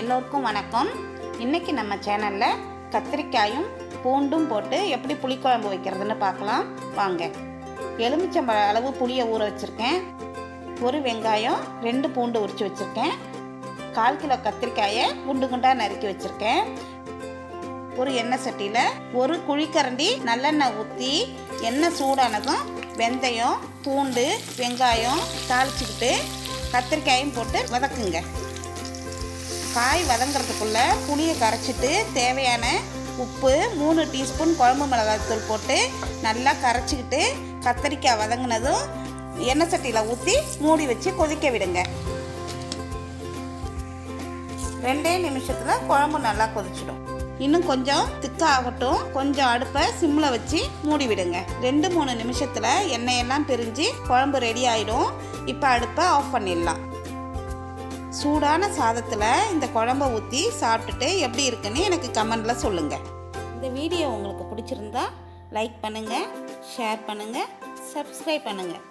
எல்லோருக்கும் வணக்கம். இன்றைக்கி நம்ம சேனலில் கத்திரிக்காயும் பூண்டும் போட்டு எப்படி புளிக்குழம்பு வைக்கிறதுன்னு பார்க்கலாம் வாங்க. எலுமிச்சம்பழ அளவு புளியை ஊற வச்சுருக்கேன். ஒரு வெங்காயம் 2 பூண்டு உரித்து வச்சுருக்கேன். 1/4 கிலோ கத்திரிக்காயை குண்டு குண்டாக நறுக்கி வச்சுருக்கேன். ஒரு எண்ணெய் சட்டியில் ஒரு குழிக்கரண்டி நல்லெண்ணெய் ஊற்றி எண்ணெய் சூடானதும் வெந்தயம், பூண்டு, வெங்காயம் தாளிச்சுக்கிட்டு கத்திரிக்காயும் போட்டு வதக்குங்க. காய் வதங்கிறதுக்குள்ளே புளியை கரைச்சிட்டு தேவையான உப்பு 3 டீஸ்பூன் குழம்பு மிளகாய்த்தூள் போட்டு நல்லா கரைச்சிக்கிட்டு கத்திரிக்காய் வதங்கினதும் எண்ணெய் சட்டியில் ஊற்றி மூடி வச்சு கொதிக்க விடுங்க. 2 நிமிஷத்தில் குழம்பு நல்லா கொதிச்சிடும். இன்னும் கொஞ்சம் திக்காக ஆகட்டும். கொஞ்சம் அடுப்பை சிம்மில் வச்சு மூடி விடுங்க. 2-3 நிமிஷத்தில் எண்ணெயெல்லாம் பிரிஞ்சு குழம்பு ரெடி ஆகிடும். இப்போ அடுப்பை ஆஃப் பண்ணிடலாம். சூடான சாதத்தில் இந்த குழம்பை ஊற்றி சாப்பிட்டுட்டு எப்படி இருக்குன்னு எனக்கு கமெண்டில் சொல்லுங்கள். இந்த வீடியோ உங்களுக்கு பிடிச்சிருந்தா லைக் பண்ணுங்கள், ஷேர் பண்ணுங்கள், சப்ஸ்கிரைப் பண்ணுங்கள்.